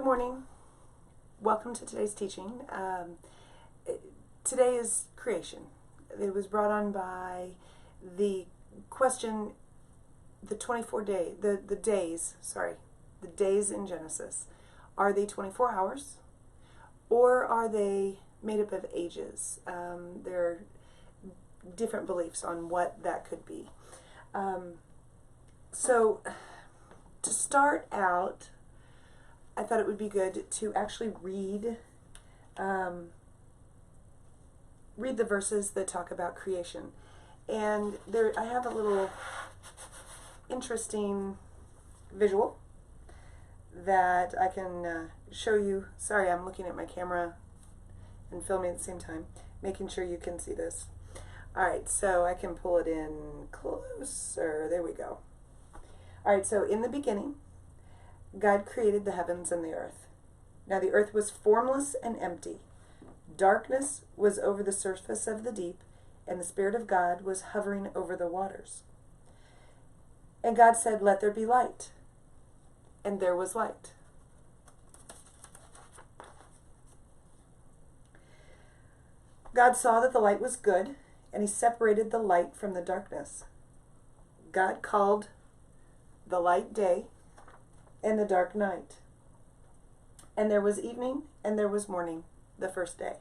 Good morning. Welcome to today's teaching. Today is creation. It was brought on by the question, the 24 day, the days in Genesis. Are they 24 hours or are they made up of ages? There are different beliefs on what that could be. So to start out, I thought it would be good to actually read the verses that talk about creation. And there, I have a little interesting visual that I can show you. Sorry, I'm looking at my camera and filming at the same time, making sure you can see this. All right, so I can pull it in closer. There we go. All right, so in the beginning, God created the heavens and the earth. Now the earth was formless and empty. Darkness was over the surface of the deep, and the Spirit of God was hovering over the waters. And God said, "Let there be light." And there was light. God saw that the light was good, and he separated the light from the darkness. God called the light day, and the dark night. And there was evening, and there was morning, the first day.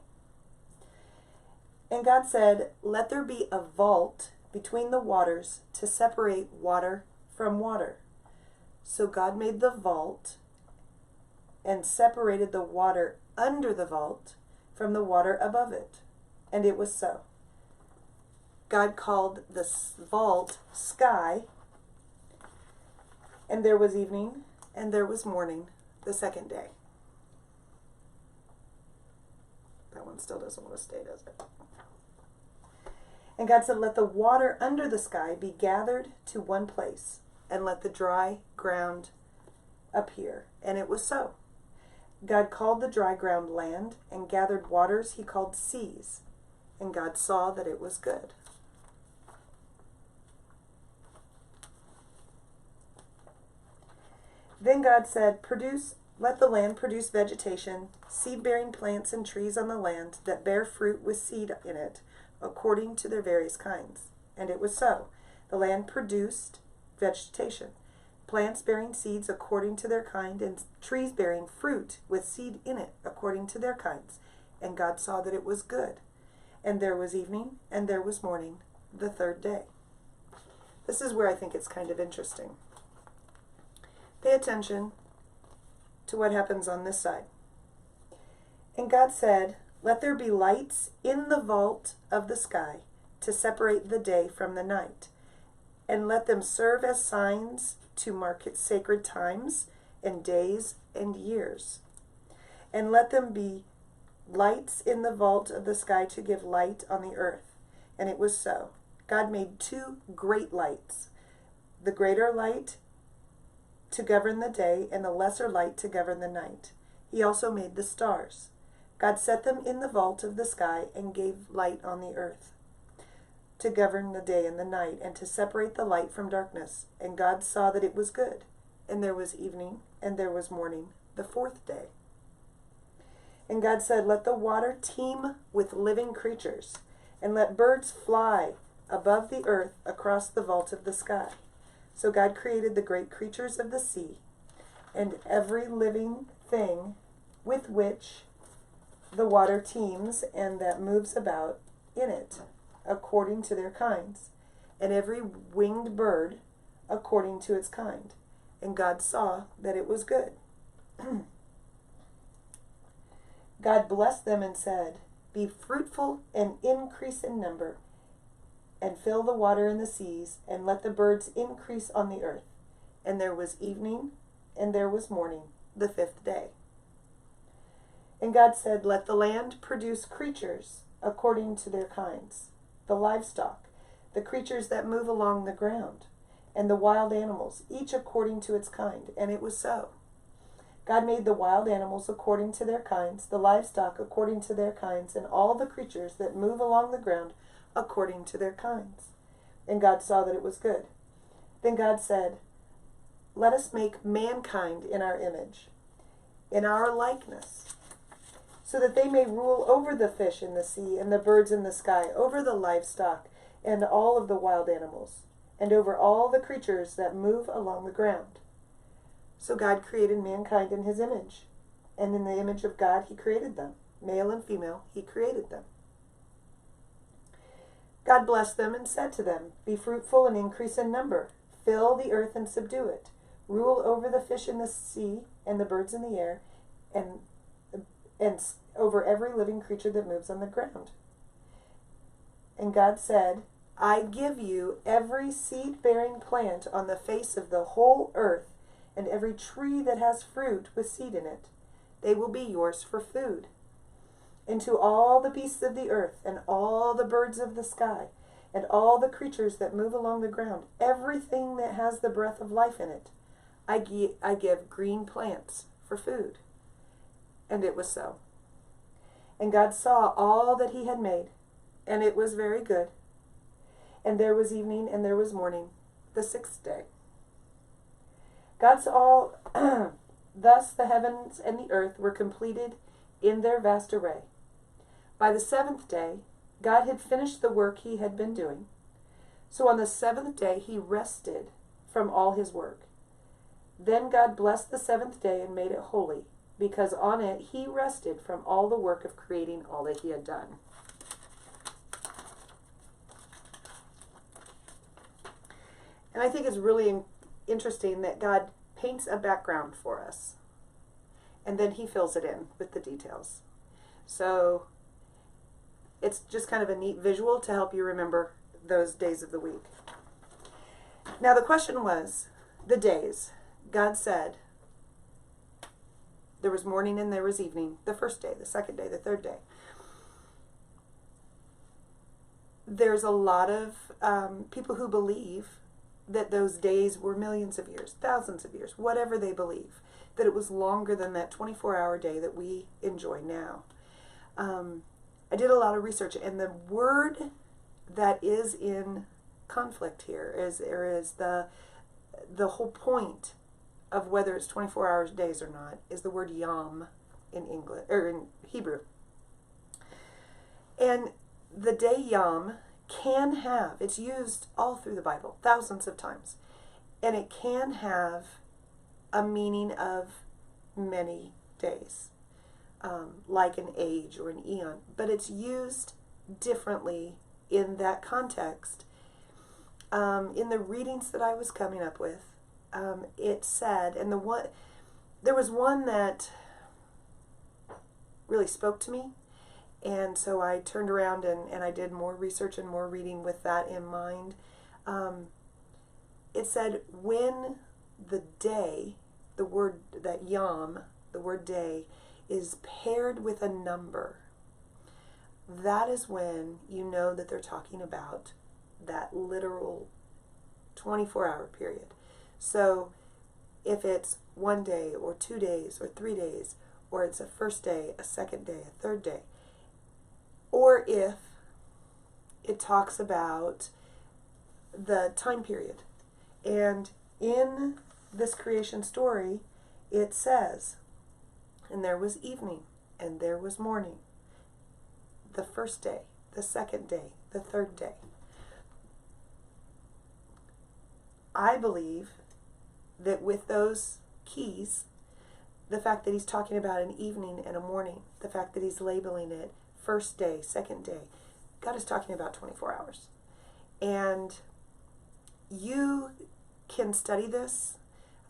And God said, "Let there be a vault between the waters to separate water from water." So God made the vault and separated the water under the vault from the water above it. And it was so. God called the vault sky, and there was evening, and there was morning, the second day. That one still doesn't want to stay, does it? And God said, "Let the water under the sky be gathered to one place, and let the dry ground appear." And it was so. God called the dry ground land, and gathered waters he called seas. And God saw that it was good. Then God said, "Let the land produce vegetation, seed-bearing plants and trees on the land that bear fruit with seed in it, according to their various kinds." And it was so. The land produced vegetation, plants bearing seeds according to their kind, and trees bearing fruit with seed in it according to their kinds. And God saw that it was good. And there was evening, and there was morning, the third day. This is where I think it's kind of interesting. Pay attention to what happens on this side. And God said, "Let there be lights in the vault of the sky to separate the day from the night, and let them serve as signs to mark its sacred times and days and years. And let them be lights in the vault of the sky to give light on the earth." And it was so. God made two great lights, the greater light to govern the day, and the lesser light to govern the night. He also made the stars. God set them in the vault of the sky and gave light on the earth to govern the day and the night, and to separate the light from darkness. And God saw that it was good. And there was evening, and there was morning, the fourth day. And God said, "Let the water teem with living creatures, and let birds fly above the earth across the vault of the sky." So God created the great creatures of the sea, and every living thing with which the water teems and that moves about in it, according to their kinds, and every winged bird according to its kind. And God saw that it was good. God blessed them and said, "Be fruitful and increase in number, and fill the water in the seas, and let the birds increase on the earth." And there was evening, and there was morning, the fifth day. And God said, "Let the land produce creatures according to their kinds, the livestock, the creatures that move along the ground, and the wild animals, each according to its kind." And it was so. God made the wild animals according to their kinds, the livestock according to their kinds, and all the creatures that move along the ground according to their kinds. And God saw that it was good. Then God said, "Let us make mankind in our image, in our likeness, so that they may rule over the fish in the sea and the birds in the sky, over the livestock and all of the wild animals, and over all the creatures that move along the ground. So God created mankind in his image, and in the image of God he created them. Male and female, he created them. God blessed them and said to them, "Be fruitful and increase in number. Fill the earth and subdue it. Rule over the fish in the sea and the birds in the air, and over every living creature that moves on the ground." And God said, "I give you every seed-bearing plant on the face of the whole earth, and every tree that has fruit with seed in it. They will be yours for food. And to all the beasts of the earth, and all the birds of the sky, and all the creatures that move along the ground, everything that has the breath of life in it, I give green plants for food." And it was so. And God saw all that he had made, and it was very good. And there was evening and there was morning, the sixth day. God saw thus the heavens and the earth were completed in their vast array. By the seventh day, God had finished the work he had been doing. So on the seventh day, he rested from all his work. Then God blessed the seventh day and made it holy, because on it he rested from all the work of creating all that he had done. And I think it's really interesting that God paints a background for us, and then he fills it in with the details. So it's just kind of a neat visual to help you remember those days of the week. Now the question was, the days. God said there was morning and there was evening, the first day, the second day, the third day. There's a lot of people who believe that those days were millions of years, thousands of years, whatever they believe, that it was longer than that 24-hour day that we enjoy now. I did a lot of research, and the word that is in conflict here is the whole point of whether it's 24 hours days or not is the word yom in English or in Hebrew. And the day yom can have, it's used all through the Bible, thousands of times, and it can have a meaning of many days, like an age or an eon, but it's used differently in that context. In the readings that I was coming up with, it said, and there was one that really spoke to me, and so I turned around and I did more research and more reading with that in mind. It said, when the day, the word, that yom, the word day, is paired with a number, that is when you know that they're talking about that literal 24-hour period. So if it's 1 day or 2 days or 3 days, or it's a first day, a second day, a third day, or if it talks about the time period. And in this creation story, it says, and there was evening, and there was morning, the first day, the second day, the third day. I believe that with those keys, the fact that he's talking about an evening and a morning, the fact that he's labeling it first day, second day, God is talking about 24 hours. And you can study this.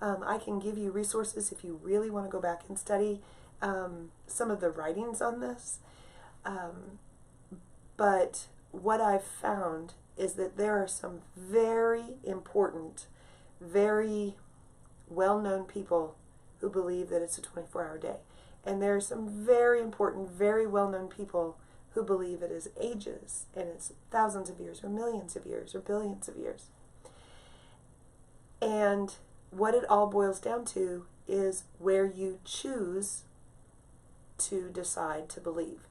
I can give you resources if you really want to go back and study some of the writings on this. But what I've found is that there are some very important, very well-known people who believe that it's a 24-hour day. And there are some very important, very well-known people who believe it is ages, and it's thousands of years, or millions of years, or billions of years. And what it all boils down to is where you choose to decide to believe.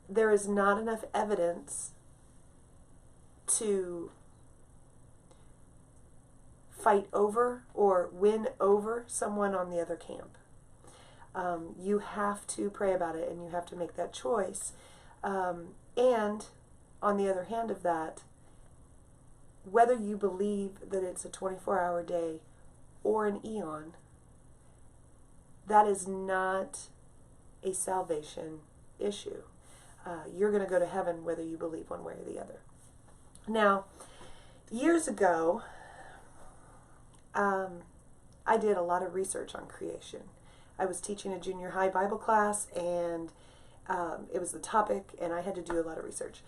There is not enough evidence to fight over or win over someone on the other camp. You have to pray about it, and you have to make that choice. And on the other hand of that, whether you believe that it's a 24-hour day or an eon, that is not a salvation issue. You're going to go to heaven whether you believe one way or the other. Now, years ago, I did a lot of research on creation. I was teaching a junior high Bible class, and it was the topic, and I had to do a lot of research.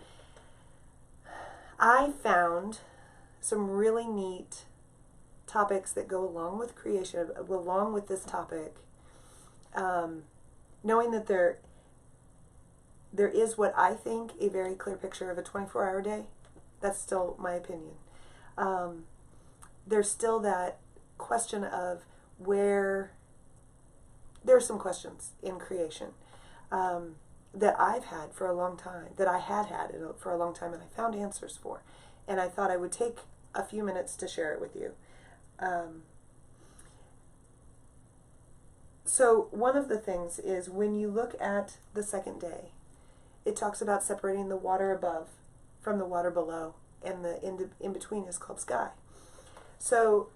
I found some really neat topics that go along with creation, along with this topic, knowing that there is what I think a very clear picture of a 24-hour day. That's still my opinion. There's still that question of where there are some questions in creation that I've had for a long time, that I had for a long time, and I found answers for. And I thought I would take a few minutes to share it with you. So one of the things is when you look at the second day, it talks about separating the water above from the water below, and the in between is called sky. So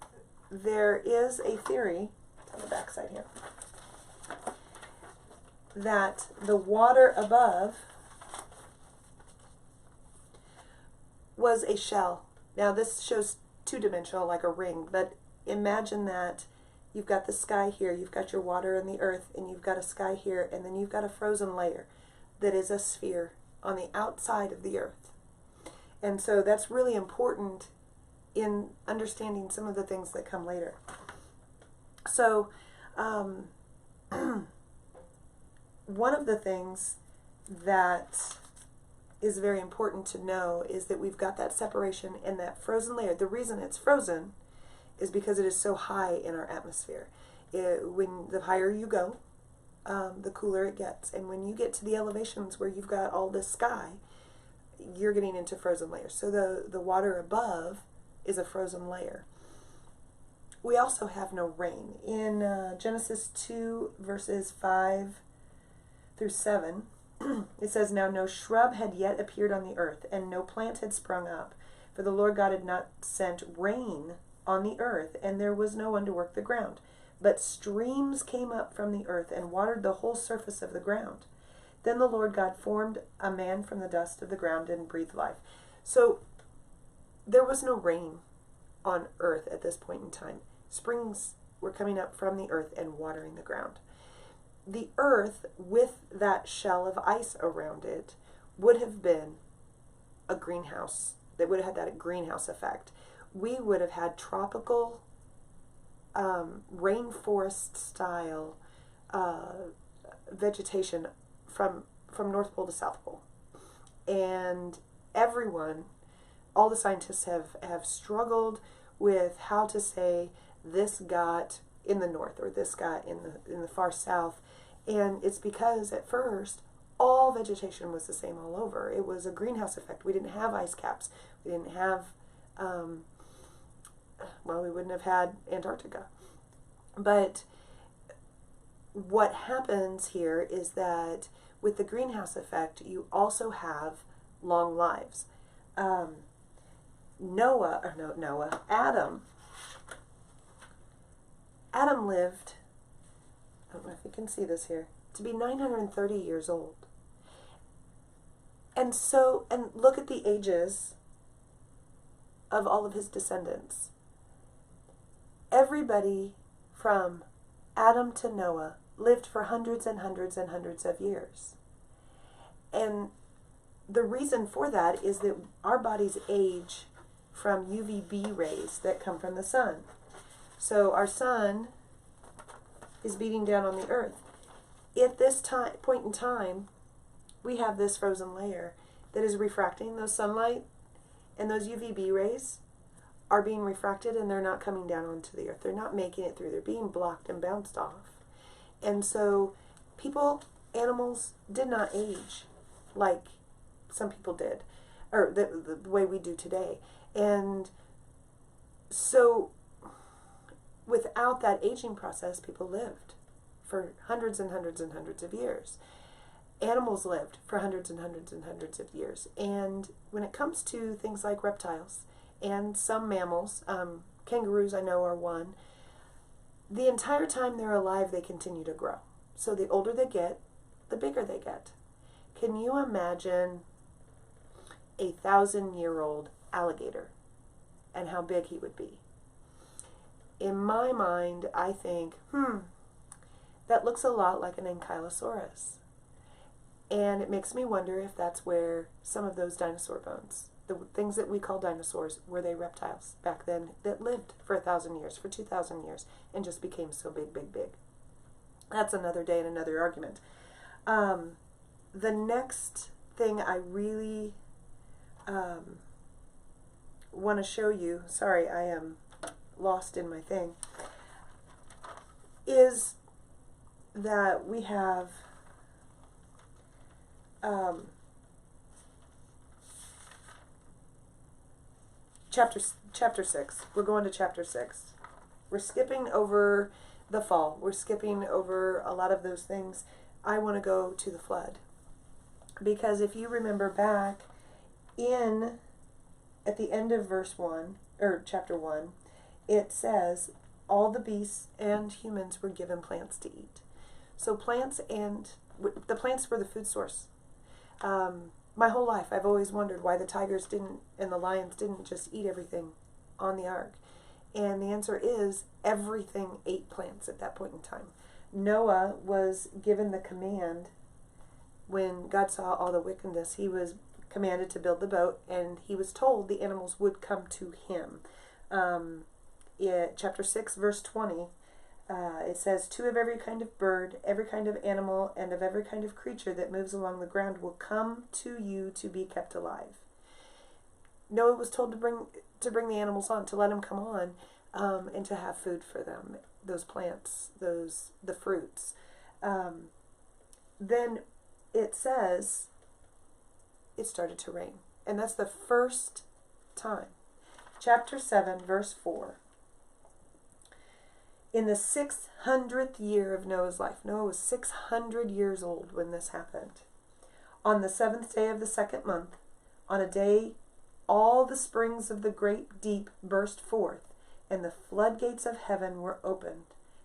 there is a theory, on the back side here, that the water above was a shell. Now this shows two-dimensional, like a ring, but imagine that you've got the sky here, you've got your water and the earth, and you've got a sky here, and then you've got a frozen layer that is a sphere on the outside of the earth. And so that's really important in understanding some of the things that come later. So one of the things that is very important to know is that we've got that separation and that frozen layer. The reason it's frozen is because it is so high in our atmosphere. When the higher you go, the cooler it gets. And when you get to the elevations where you've got all this sky, you're getting into frozen layers. So the water above is a frozen layer. We also have no rain. In Genesis 2, verses 5 through 7, it says, "Now no shrub had yet appeared on the earth, and no plant had sprung up, for the Lord God had not sent rain on the earth, and there was no one to work the ground. But streams came up from the earth and watered the whole surface of the ground. Then the Lord God formed a man from the dust of the ground and breathed life." So there was no rain on earth at this point in time. Springs were coming up from the earth and watering the ground. The earth, with that shell of ice around it, would have been a greenhouse. They would have had that greenhouse effect. We would have had tropical, rainforest style vegetation from North Pole to South Pole. And everyone, all the scientists have struggled with how to say this got in the north or this got in the far south. And it's because at first all vegetation was the same all over. It was a greenhouse effect. We didn't have ice caps. We didn't have, we wouldn't have had Antarctica. But what happens here is that with the greenhouse effect, you also have long lives. Adam lived, I don't know if you can see this here, to be 930 years old. And look at the ages of all of his descendants. Everybody from Adam to Noah lived for hundreds and hundreds and hundreds of years. And the reason for that is that our bodies age from UVB rays that come from the sun. So our sun is beating down on the earth. At this point in time, we have this frozen layer that is refracting those sunlight, and those UVB rays are being refracted, and they're not coming down onto the earth. They're not making it through. They're being blocked and bounced off. And so people, animals, did not age like some people did, or the way we do today. And so without that aging process, people lived for hundreds and hundreds and hundreds of years. Animals lived for hundreds and hundreds and hundreds of years. And when it comes to things like reptiles and some mammals, kangaroos I know are one, the entire time they're alive they continue to grow. So the older they get, the bigger they get. Can you imagine a 1,000-year-old alligator and how big he would be? In my mind, I think, that looks a lot like an ankylosaurus. And it makes me wonder if that's where some of those dinosaur bones, the things that we call dinosaurs, were they reptiles back then that lived for 1,000 years, for 2,000 years, and just became so big, big, big. That's another day and another argument. The next thing I really want to show you, sorry, I am lost in my thing, is that we have chapter 6. We're going to chapter 6. We're skipping over the fall. We're skipping over a lot of those things. I want to go to the flood. Because if you remember back at the end of verse 1, or chapter 1, it says, all the beasts and humans were given plants to eat. So the plants were the food source. My whole life, I've always wondered why the tigers didn't and the lions didn't just eat everything on the ark. And the answer is everything ate plants at that point in time. Noah was given the command when God saw all the wickedness. He was commanded to build the boat, and he was told the animals would come to him. Chapter 6, verse 20, it says, 2 of every kind of bird, every kind of animal, and of every kind of creature that moves along the ground will come to you to be kept alive. Noah was told to bring the animals on, to let them come on, and to have food for them, those plants, the fruits. Then it says it started to rain, and that's the first time. Chapter 7, verse 4. In the 600th year of Noah's life, Noah was 600 years old when this happened. On the 7th day of the 2nd month, on a day all the springs of the great deep burst forth, and the floodgates of heaven were opened,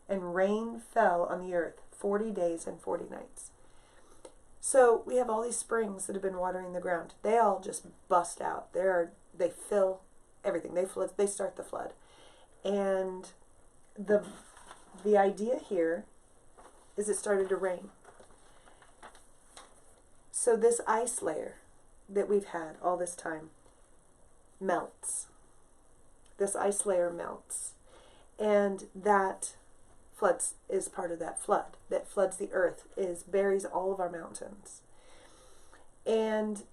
and rain fell on the earth 40 days and 40 nights. So we have all these springs that have been watering the ground. They all just bust out. They fill everything. They start the flood. And the idea here is it started to rain. So this ice layer that we've had all this time melts. This ice layer melts. And that is part of that flood. That floods the earth, buries all of our mountains. And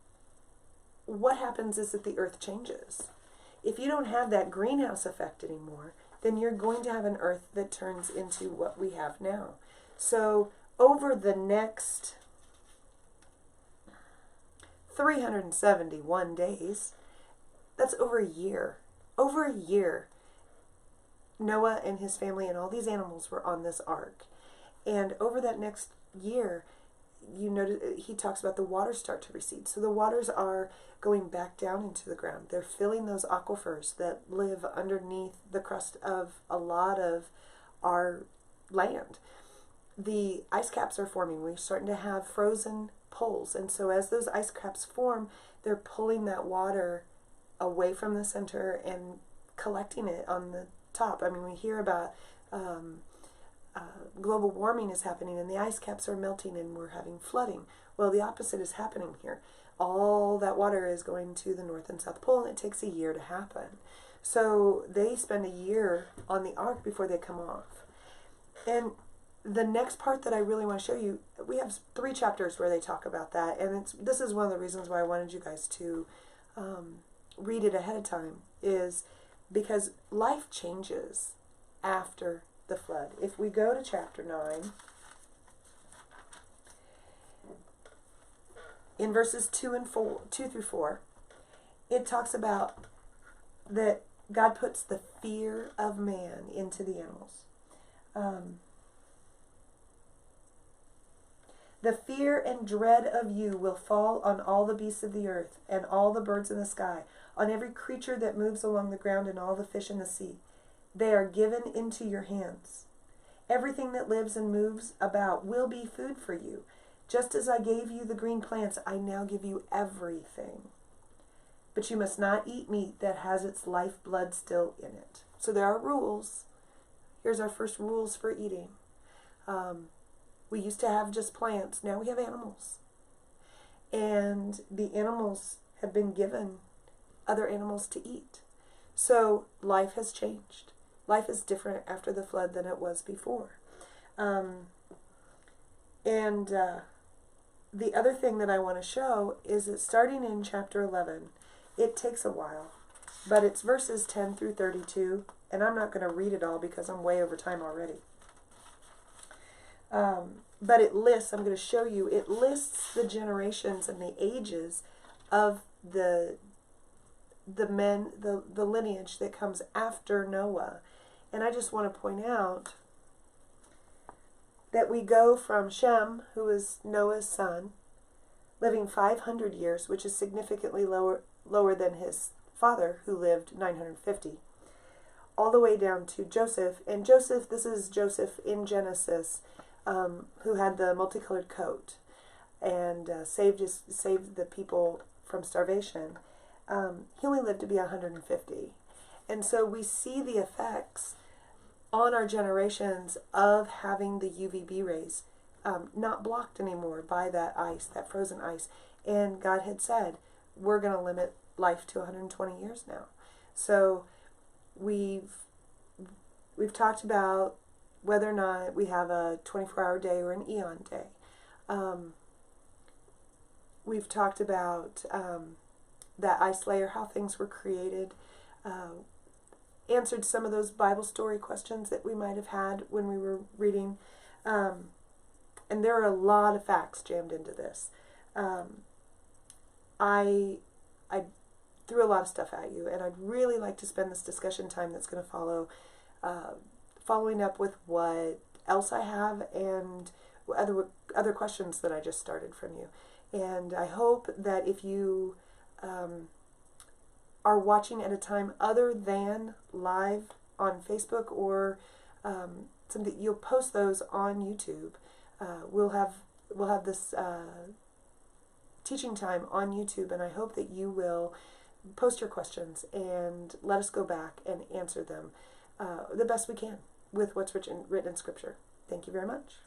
what happens is that the earth changes. If you don't have that greenhouse effect anymore, then you're going to have an earth that turns into what we have now. So over the next 371 days, that's over a year. Over a year, Noah and his family and all these animals were on this ark. And over that next year, you notice he talks about the waters start to recede. So the waters are going back down into the ground. They're filling those aquifers that live underneath the crust of a lot of our land. The ice caps are forming. We're starting to have frozen poles. And so as those ice caps form, they're pulling that water away from the center and collecting it on the top. I mean, we hear about global warming is happening and the ice caps are melting and we're having flooding. Well, the opposite is happening here. All that water is going to the North and South Pole, and it takes a year to happen. So they spend a year on the ark before they come off. And the next part that I really want to show you, we have 3 chapters where they talk about that, and this is one of the reasons why I wanted you guys to read it ahead of time, is because life changes after the flood. If we go to chapter 9, in verses 2 through 4, it talks about that God puts the fear of man into the animals. The fear and dread of you will fall on all the beasts of the earth, and all the birds in the sky, on every creature that moves along the ground, and all the fish in the sea. They are given into your hands. Everything that lives and moves about will be food for you. Just as I gave you the green plants, I now give you everything. But you must not eat meat that has its lifeblood still in it. So there are rules. Here's our first rules for eating. We used to have just plants. Now we have animals. And the animals have been given other animals to eat. So life has changed. Life is different after the flood than it was before. The other thing that I want to show is that starting in chapter 11, it takes a while, but it's verses 10 through 32, and I'm not going to read it all because I'm way over time already. But it lists, I'm going to show you, it lists the generations and the ages of the men, the lineage that comes after Noah. And I just want to point out that we go from Shem, who is Noah's son, living 500 years, which is significantly lower than his father, who lived 950, all the way down to Joseph. And Joseph, this is Joseph in Genesis, who had the multicolored coat and saved the people from starvation. He only lived to be 150. And so we see the effects on our generations of having the UVB rays not blocked anymore by that ice, that frozen ice. And God had said, we're going to limit life to 120 years now. So we've talked about whether or not we have a 24-hour day or an eon day. We've talked about that ice layer, how things were created, answered some of those Bible story questions that we might have had when we were reading. And there are a lot of facts jammed into this. I threw a lot of stuff at you, and I'd really like to spend this discussion time that's going to follow following up with what else I have and other questions that I just started from you. And I hope that if you are watching at a time other than live on Facebook or something, you'll post those on YouTube. We'll have this teaching time on YouTube, and I hope that you will post your questions and let us go back and answer them the best we can with what's written in Scripture. Thank you very much.